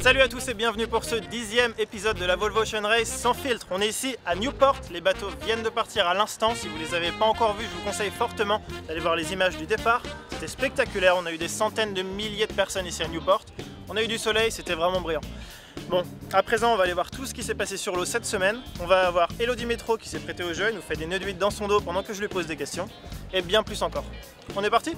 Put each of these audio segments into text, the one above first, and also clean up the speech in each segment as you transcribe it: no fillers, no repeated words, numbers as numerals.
Salut à tous et bienvenue pour ce 10e épisode de la Volvo Ocean Race sans filtre. On est ici à Newport, les bateaux viennent de partir à l'instant. Si vous ne les avez pas encore vus, je vous conseille fortement d'aller voir les images du départ. C'était spectaculaire, on a eu des centaines de milliers de personnes ici à Newport. On a eu du soleil, c'était vraiment brillant. Bon, à présent on va aller voir tout ce qui s'est passé sur l'eau cette semaine. On va avoir Elodie Métro qui s'est prêtée au jeu, elle nous fait des nœuds d'huile dans son dos pendant que je lui pose des questions. Et bien plus encore. On est parti ?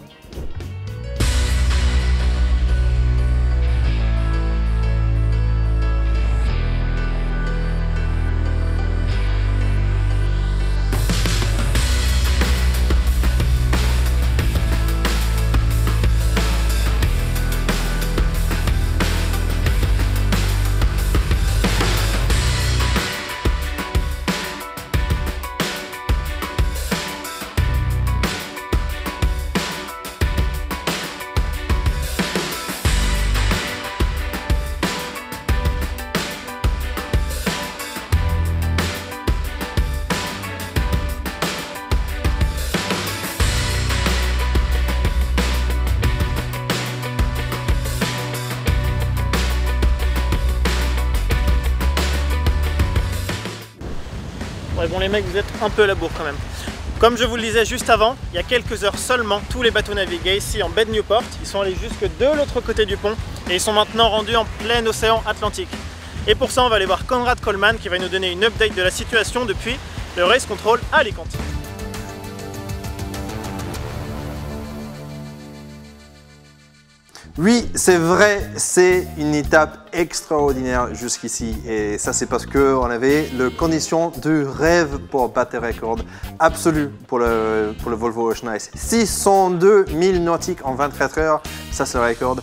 Ouais, bon les mecs, vous êtes un peu à la bourre quand même. Comme je vous le disais juste avant, il y a quelques heures seulement, tous les bateaux naviguaient ici en baie de Newport. Ils sont allés jusque de l'autre côté du pont et ils sont maintenant rendus en plein océan Atlantique. Et pour ça, on va aller voir Conrad Coleman qui va nous donner une update de la situation depuis le Race Control à Alicante. Oui, c'est vrai, c'est une étape extraordinaire jusqu'ici et ça c'est parce qu'on avait les conditions de rêve pour battre le record absolu pour le Volvo Ocean Race. 602 000 nautiques en 24 heures, ça c'est le record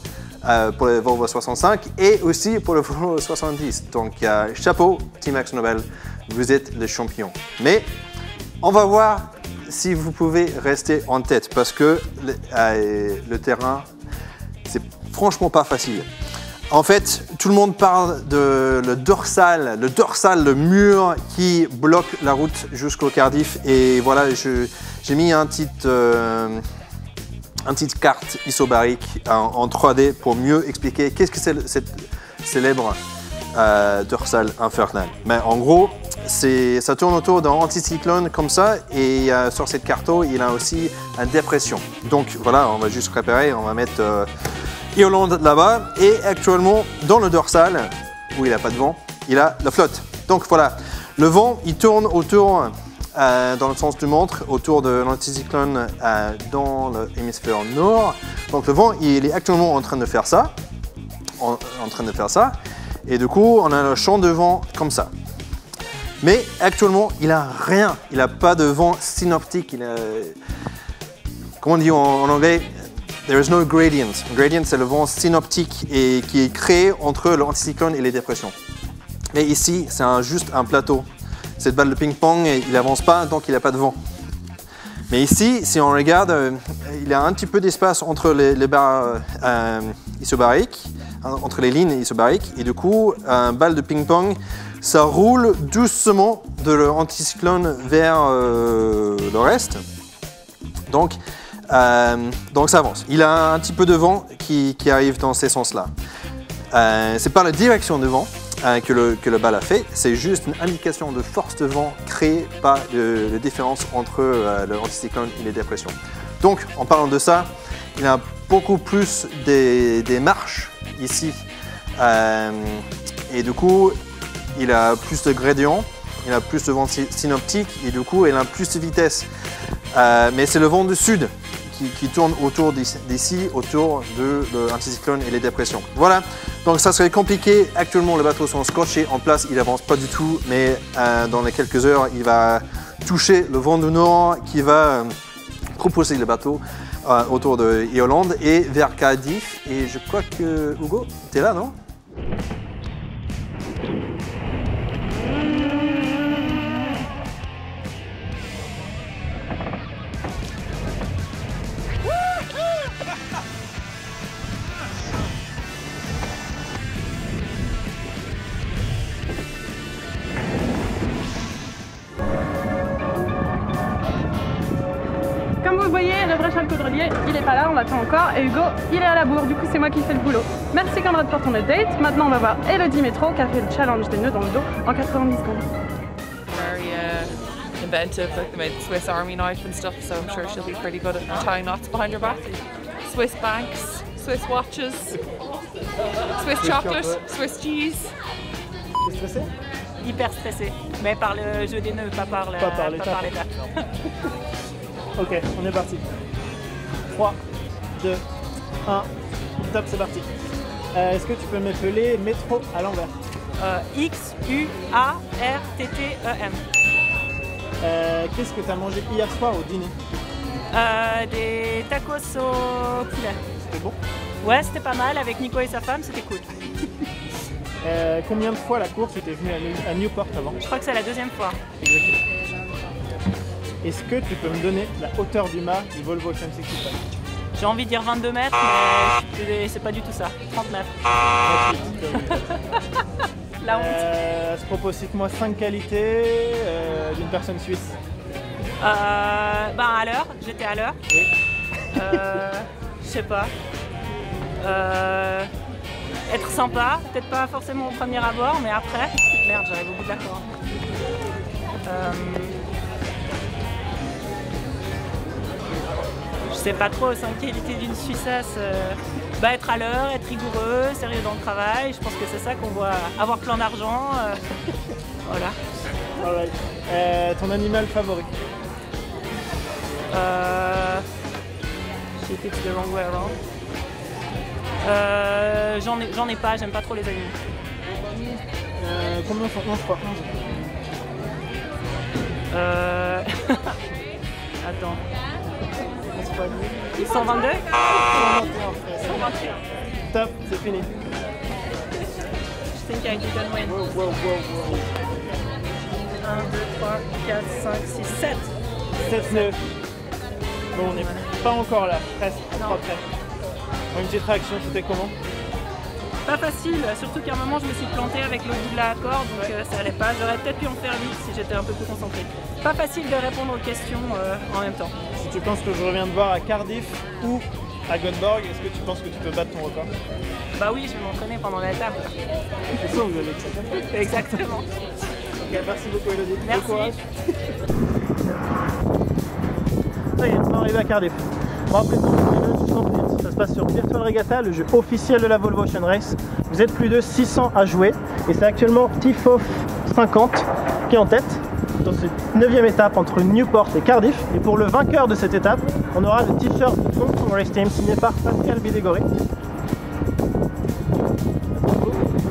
pour le Volvo 65 et aussi pour le Volvo 70. Donc chapeau, Team AkzoNobel, vous êtes les champions. Mais on va voir si vous pouvez rester en tête parce que le terrain, c'est franchement pas facile. En fait, tout le monde parle de le dorsal, le mur qui bloque la route jusqu'au Cardiff. Et voilà, j'ai mis une petite carte isobarique en 3D pour mieux expliquer qu'est-ce que c'est cette célèbre dorsal infernal. Mais en gros, ça tourne autour d'un anticyclone comme ça et sur cette carte, il a aussi une dépression. Donc voilà, on va juste préparer, on va mettre Irlande là-bas et actuellement dans le dorsal, où il n'a pas de vent, il a la flotte. Donc voilà, le vent il tourne autour dans le sens du montre, autour de l'anticyclone dans l'hémisphère nord. Donc le vent il est actuellement en train de faire ça, et du coup on a le champ de vent comme ça. Mais actuellement il n'a rien, il n'a pas de vent synoptique, comment on dit en anglais? There is no gradient. Gradient, c'est le vent synoptique et qui est créé entre l'anticyclone et les dépressions. Mais ici, c'est juste un plateau. Cette balle de ping-pong, il n'avance pas, donc il n'a pas de vent. Mais ici, si on regarde, il y a un petit peu d'espace entre les barres isobariques, entre les lignes isobariques. Et du coup, une balle de ping-pong, ça roule doucement de l'anticyclone vers le reste. Donc ça avance. Il a un petit peu de vent qui arrive dans ces sens-là. C'est pas la direction de vent que le balle a fait, c'est juste une indication de force de vent créée par la différence entre l'anticyclone et les dépressions. Donc en parlant de ça, il a beaucoup plus des marches ici. Et du coup, il a plus de gradient, il a plus de vent synoptique et du coup, il a plus de vitesse. Mais c'est le vent du sud qui tourne autour d'ici, autour de l'anticyclone et les dépressions. Voilà, donc ça serait compliqué. Actuellement, les bateaux sont scotchés en place, il n'avance pas du tout, mais dans les quelques heures, il va toucher le vent du nord qui va propulser le bateau autour de Irlande et vers Cardiff. Et je crois que, Hugo, tu es là, non ? Comme vous voyez, le Bréchal Caudrelier, il est pas là, on l'attend encore. Et Hugo, il est à la bourre, du coup c'est moi qui fais le boulot. Merci Conrad pour ton update. Maintenant on va voir Elodie Métro qui a fait le challenge des nœuds dans le dos en 90 secondes. Very inventive, like they made Swiss Army knife and stuff, so I'm sure she'll be pretty good at tying knots behind her back. Swiss banks, Swiss watches, Swiss chocolate, Swiss cheese. T'es stressé? Hyper stressé, mais par le jeu des nœuds, pas par l'étape. Ok, on est parti. 3, 2, 1, top, c'est parti. Est-ce que tu peux m'appeler métro à l'envers? X-U-A-R-T-T-E-M. Qu'est-ce que tu as mangé hier soir au dîner? Des tacos au poulet. C'était bon? Ouais, c'était pas mal, avec Nico et sa femme, c'était cool. Combien de fois la course était venue à Newport avant? Je crois que c'est la deuxième fois. Exactement. Est-ce que tu peux me donner la hauteur du mât du Volvo Ocean 65? J'ai envie de dire 22 mètres, mais c'est pas du tout ça. 30 mètres. La honte. À ce propos, cite-moi 5 qualités d'une personne suisse. À l'heure, j'étais à l'heure. Oui. Je sais pas. Être sympa, peut-être pas forcément au premier abord, mais après. Merde, j'arrive au bout de la corde. Je sais pas trop, 5 qualités d'une Suissesse. Être à l'heure, être rigoureux, sérieux dans le travail. Je pense que c'est ça qu'on voit. Avoir plein d'argent. Voilà. Alright. Ton animal favori? If it's the wrong way around. J'en ai pas, j'aime pas trop les animaux. Combien sont 11 fois 11? Attends. 11 fois 10. 122? 121. 121. Top, c'est fini. I think I didn't win. Wow, wow, wow, wow. 1, 2, 3, 4, 5, 6, 7. 7 nœuds. Bon, on n'est pas encore là, presque, Non. pas près. Une petite réaction, c'était comment? Pas facile, surtout qu'à un moment je me suis plantée avec le bout de la corde, donc ça allait pas. J'aurais peut-être pu en faire vite si j'étais un peu plus concentrée. Pas facile de répondre aux questions en même temps. Si tu penses que je reviens te voir à Cardiff ou à Göteborg, est-ce que tu penses que tu peux battre ton record? Bah oui, je vais m'entraîner pendant l'étape. C'est ça, vous allez être ça. Exactement. Ok, merci beaucoup Elodie. Merci. Bon courage. Ça y est, on est arrivé à Cardiff. Bon, après, ça se passe sur Virtual Regatta, le jeu officiel de la Volvo Ocean Race. Vous êtes plus de 600 à jouer et c'est actuellement Tifof 50 qui est en tête dans cette 9e étape entre Newport et Cardiff. Et pour le vainqueur de cette étape, on aura le t-shirt Dongfeng Race Team signé par Pascal Bidégory.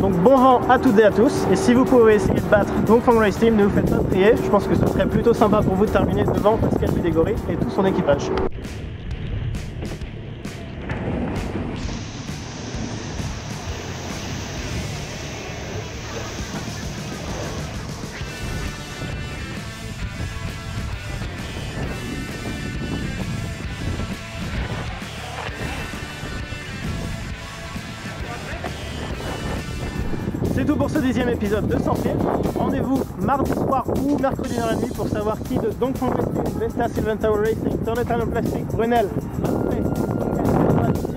Donc bon vent à toutes et à tous, et si vous pouvez essayer de battre Dongfeng Race Team, ne vous faites pas prier, je pense que ce serait plutôt sympa pour vous de terminer devant Pascal Bidégory et tout son équipage. C'est tout pour ce 10e épisode de Sans Fil. Rendez-vous mardi soir ou mercredi 1h30 pour savoir qui de Dongfeng Race Team, Vestas Sylvan Tower Racing, Tonnetan Plastic, Brunel,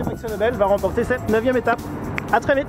Axel Nobel va remporter cette 9e étape. A très vite.